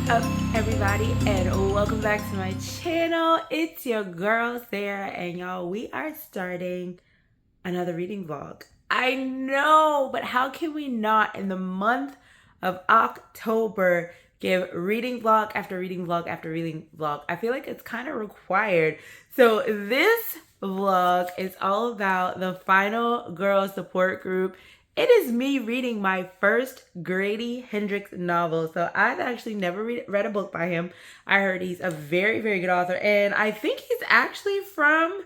up, everybody, and welcome back to my channel. It's your girl Sarah, and y'all, we are starting another reading vlog. I know, but how can we not, in the month of October, give reading vlog after reading vlog after reading vlog? I feel like it's kind of required. So this vlog is all about the final girl support group. It is me reading my first Grady Hendrix novel. So I've actually never read a book by him. I heard he's a very, very good author. And I think he's actually from,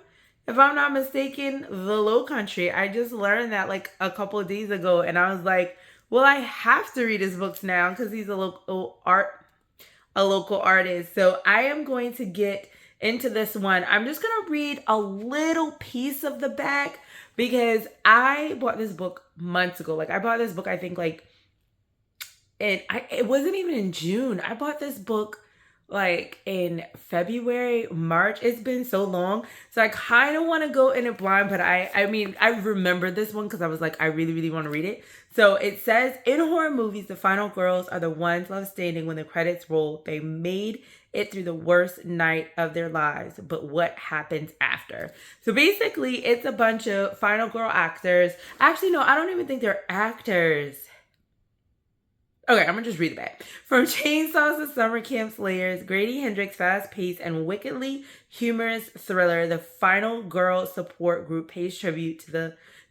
if I'm not mistaken, the Low Country. I just learned that like a couple of days ago. And I was like, well, I have to read his books now because he's a local artist. So I am going to get into this one. I'm just going to read a little piece of the back because I bought this book months ago. Like I bought this book, I think like, it wasn't even in June. I bought this book like in February, March. It's been so long. So I kind of want to go in it blind, but I mean, I remember this one because I was like, I really, really want to read it. So it says, in horror movies, the final girls are the ones left standing when the credits roll. They made it through the worst night of their lives, but what happens after? So basically, it's a bunch of final girl actors. Actually, no, I don't even think they're actors. Okay, I'm gonna just read it back. From chainsaws to summer camp slayers, Grady Hendrix' fast-paced and wickedly humorous thriller, the final girl support group pays tribute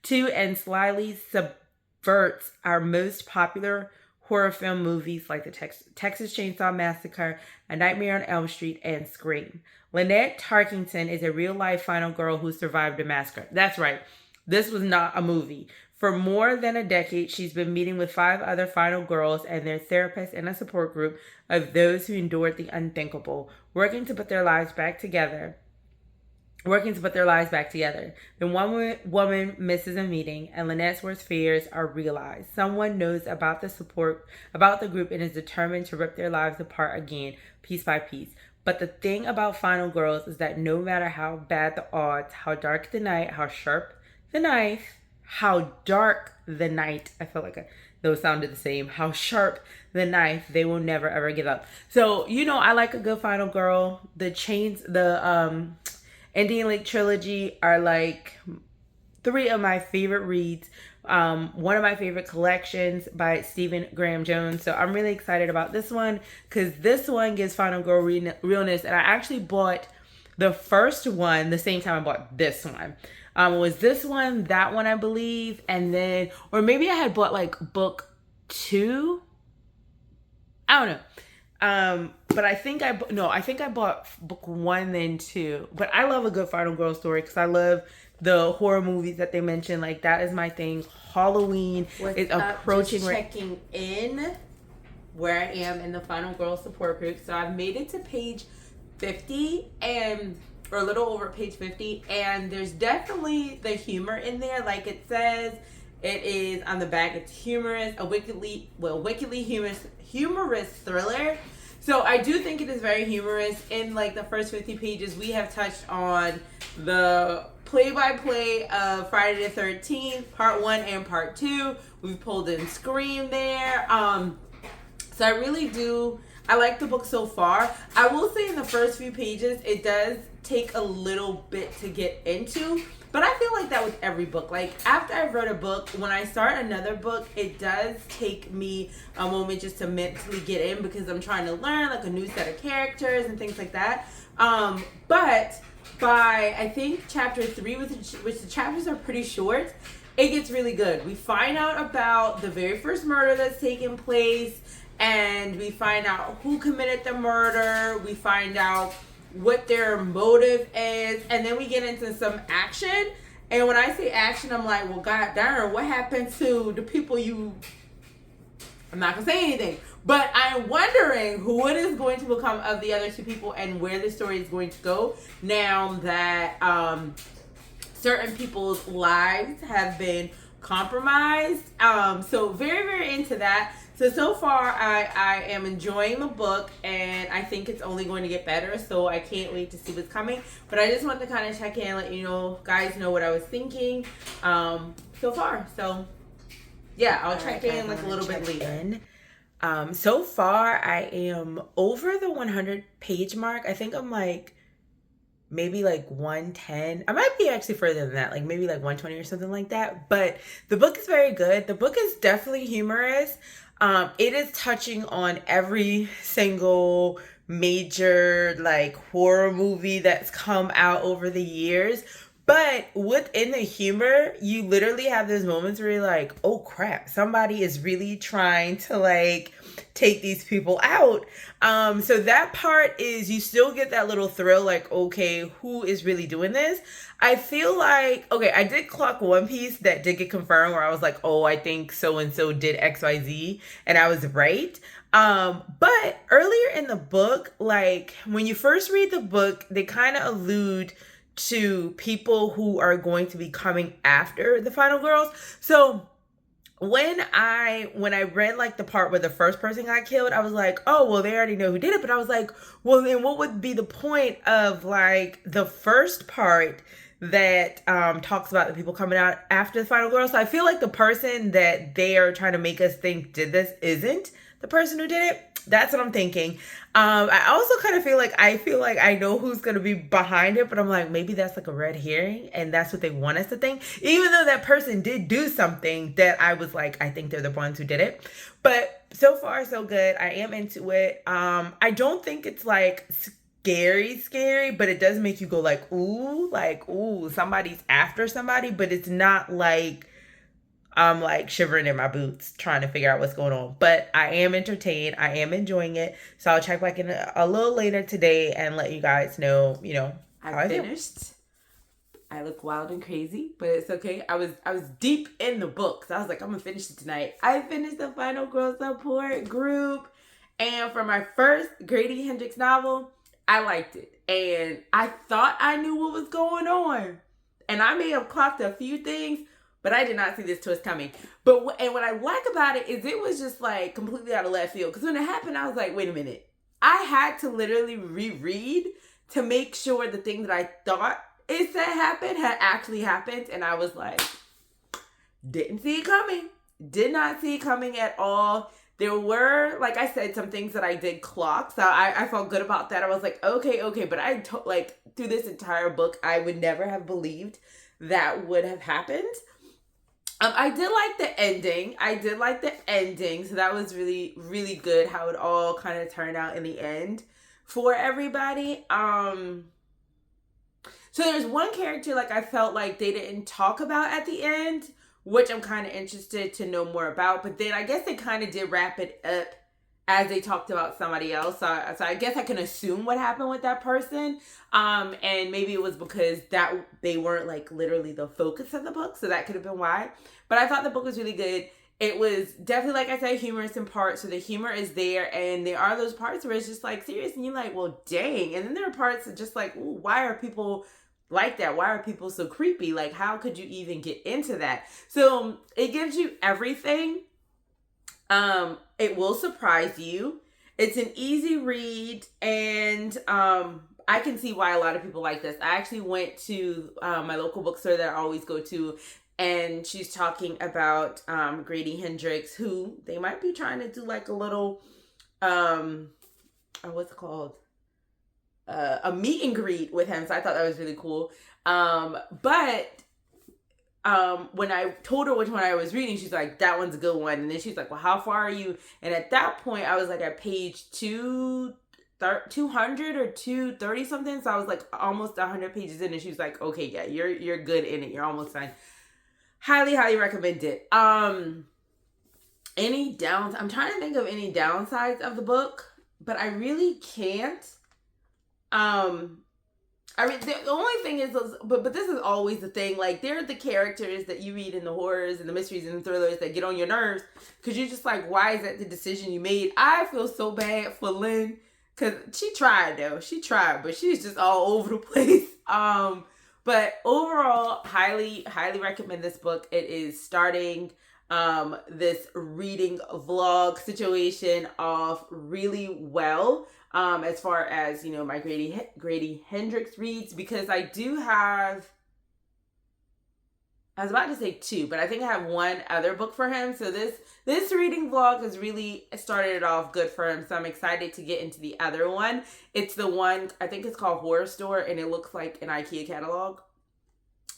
to and slyly subverts our most popular horror film movies like the Texas Chainsaw Massacre, A Nightmare on Elm Street, and Scream. Lynette Tarkington is a real-life final girl who survived a massacre. That's right. This was not a movie. For more than a decade, she's been meeting with 5 other final girls and their therapists in a support group of those who endured the unthinkable, working to put their lives back together. Then one woman misses a meeting, and Lynette's worst fears are realized. Someone knows about the group, and is determined to rip their lives apart again, piece by piece. But the thing about Final Girls is that no matter how bad the odds, how dark the night, how sharp the knife, how dark the night, I felt like those sounded the same, how sharp the knife, they will never ever give up. So, you know, I like a good final girl. The Indian Lake trilogy are like 3 of my favorite reads. One of my favorite collections by Stephen Graham Jones. So I'm really excited about this one because this one gives final girl realness. And I actually bought the first one the same time I bought this one. Was this one, that one, I believe, and then, or maybe I had bought like book 2. I don't know. But I think I bought book 1 then 2. But I love a good final girl story because I love the horror movies that they mentioned. Like that is my thing. Halloween is approaching. Just checking in where I am in the final girl support group. So I've made it to page 50 or a little over page 50, and there's definitely the humor in there. Like it says, it is on the back, it's humorous, a wickedly humorous thriller. So I do think it is very humorous. In like the first 50 pages, we have touched on the play-by-play of Friday the 13th, part 1 and part 2. We've pulled in Scream there. So I like the book so far. I will say in the first few pages, it does take a little bit to get into, but I feel like that with every book. Like after I've read a book, when I start another book, it does take me a moment just to mentally get in because I'm trying to learn like a new set of characters and things like that. But by I think chapter 3, which the chapters are pretty short, it gets really good. We find out about the very first murder that's taken place, and we find out who committed the murder. We find out what their motive is, and then we get into some action. And when I say action, I'm like, well, god darn, what happened to the people I'm not gonna say anything, but I'm wondering what is going to become of the other 2 people and where the story is going to go now that certain people's lives have been compromised. So very, very into that. So far, I am enjoying the book, and I think it's only going to get better, so I can't wait to see what's coming. But I just wanted to kind of check in and let you know, guys know what I was thinking so far. So, yeah, I'll check in like a little bit later. So far, I am over the 100 page mark. I think I'm like maybe like 110. I might be actually further than that, like maybe like 120 or something like that. But the book is very good. The book is definitely humorous. It is touching on every single major like horror movie that's come out over the years. But within the humor, you literally have those moments where you're like, oh crap, somebody is really trying to like take these people out. So that part is you still get that little thrill, like, okay, who is really doing this? I feel like, okay, I did clock one piece that did get confirmed where I was like, oh, I think so and so did XYZ, and I was right. But earlier in the book, like when you first read the book, they kind of allude to people who are going to be coming after the final girls. So when I read like the part where the first person got killed, I was like, oh well, they already know who did it. But I was like, well, then what would be the point of like the first part that talks about the people coming out after the final girl? So I feel like the person that they are trying to make us think did this isn't the person who did it. That's what I'm thinking. I also kind of feel like I know who's gonna be behind it, but I'm like, maybe that's like a red herring, and that's what they want us to think. Even though that person did do something that I was like, I think they're the ones who did it. But so far, so good. I am into it. I don't think it's like scary, but it does make you go like, ooh, somebody's after somebody, but it's not like I'm like shivering in my boots trying to figure out what's going on. But I am entertained. I am enjoying it. So I'll check back in a little later today and let you guys know, how I finished. I look wild and crazy, but it's okay. I was deep in the book. So I was like, I'm gonna finish it tonight. I finished the Final Girl Support group. And for my first Grady Hendrix novel, I liked it. And I thought I knew what was going on. And I may have clocked a few things, but I did not see this twist coming. But what I like about it is it was just like completely out of left field. Because when it happened, I was like, wait a minute. I had to literally reread to make sure the thing that I thought it said happened had actually happened. And I was like, didn't see it coming. Did not see it coming at all. There were, like I said, some things that I did clock. So I felt good about that. I was like, okay. But like through this entire book, I would never have believed that would have happened. I did like the ending. So that was really, really good how it all kind of turned out in the end for everybody. So there's one character like I felt like they didn't talk about at the end, which I'm kind of interested to know more about. But then I guess they kind of did wrap it up as they talked about somebody else. So I guess I can assume what happened with that person. And maybe it was because that they weren't like literally the focus of the book. So that could have been why. But I thought the book was really good. It was definitely, like I said, humorous in parts. So the humor is there. And there are those parts where it's just like serious. And you're like, well, dang. And then there are parts that just like, ooh, why are people like that? Why are people so creepy? Like, how could you even get into that? So it gives you everything. It will surprise you. It's an easy read, and I can see why a lot of people like this. I actually went to my local bookstore that I always go to, and she's talking about Grady Hendrix, who they might be trying to do like a little, what's it called? A meet and greet with him. So I thought that was really cool. But when I told her which one I was reading, she's like, that one's a good one. And then she's like, well, how far are you? And at that point, I was like at page 200 or 230 something. So I was like almost 100 pages in. And she was like, okay, yeah, you're good in it. You're almost done. Highly, highly recommend it. I'm trying to think of any downsides of the book, but I really can't. I mean, the only thing is, but this is always the thing, like, they're the characters that you read in the horrors and the mysteries and the thrillers that get on your nerves, because you're just like, why is that the decision you made? I feel so bad for Lynn, because she tried, but she's just all over the place. But overall, highly, highly recommend this book. It is starting this reading vlog situation off really well. As far as, my Grady Hendrix reads, because I do have I was about to say 2, but I think I have one other book for him. So this reading vlog has really started it off good for him. So I'm excited to get into the other one. It's the one, I think it's called Horror Store, and it looks like an IKEA catalog.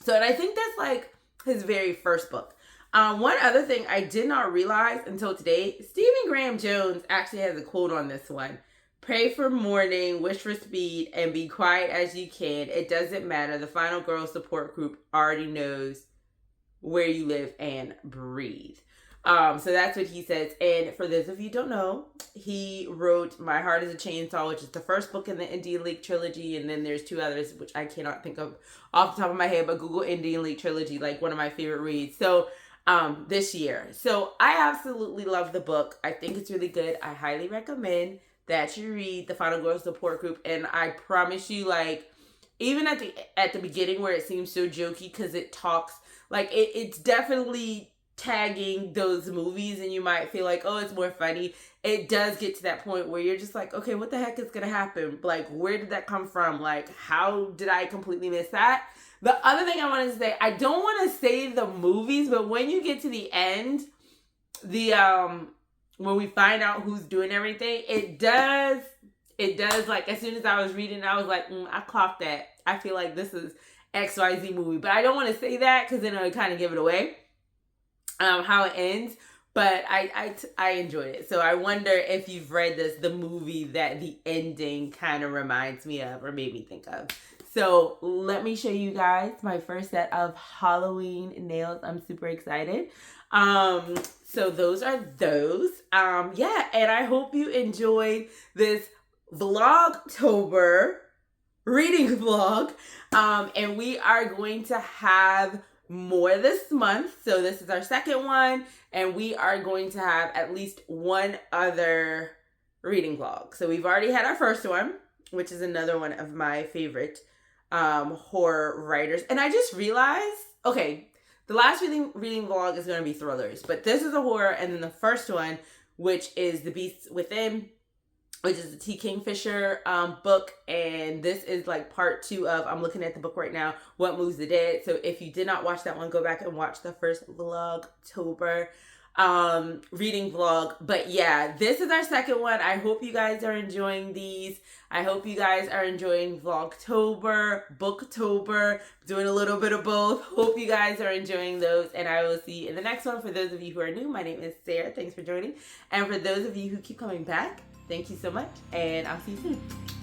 So, and I think that's like his very first book. One other thing I did not realize until today, Stephen Graham Jones actually has a quote on this one. Pray for morning, wish for speed, and be quiet as you can. It doesn't matter. The Final Girl support group already knows where you live and breathe. So that's what he says. And for those of you who don't know, he wrote My Heart is a Chainsaw, which is the first book in the Indian Lake trilogy. And then there's 2 others, which I cannot think of off the top of my head, but Google Indian Lake trilogy, like one of my favorite reads. So this year. So I absolutely love the book. I think it's really good. I highly recommend that you read the Final Girl support group. And I promise you, like, even at the beginning where it seems so jokey, because it talks, like, it's definitely tagging those movies, and you might feel like, oh, it's more funny. It does get to that point where you're just like, okay, what the heck is gonna happen? Like, where did that come from? Like, how did I completely miss that? The other thing I wanted to say, I don't want to say the movies, but when you get to the end, when we find out who's doing everything, it does, like, as soon as I was reading, I was like, I clocked that. I feel like this is XYZ movie, but I don't want to say that because then it would kind of give it away, how it ends. But I enjoyed it. So I wonder if you've read the movie that the ending kind of reminds me of or made me think of. So let me show you guys my first set of Halloween nails. I'm super excited. So those are those. Yeah, and I hope you enjoyed this Vlogtober reading vlog. And we are going to have more this month. So this is our second one, and we are going to have at least one other reading vlog. So we've already had our first one, which is another one of my favorite horror writers. And I just realized, okay, the last reading vlog is going to be thrillers, but this is a horror. And then the first one, which is The Beast Within, which is the T. Kingfisher book. And this is like part 2 of, I'm looking at the book right now, What Moves the Dead. So if you did not watch that one, go back and watch the first Vlogtober reading vlog. But yeah, this is our second one. I hope you guys are enjoying these. I hope you guys are enjoying Vlogtober, Booktober, doing a little bit of both. Hope you guys are enjoying those, and I will see you in the next one. For those of you who are new, my name is Sarah. Thanks for joining. And for those of you who keep coming back, thank you so much, and I'll see you soon.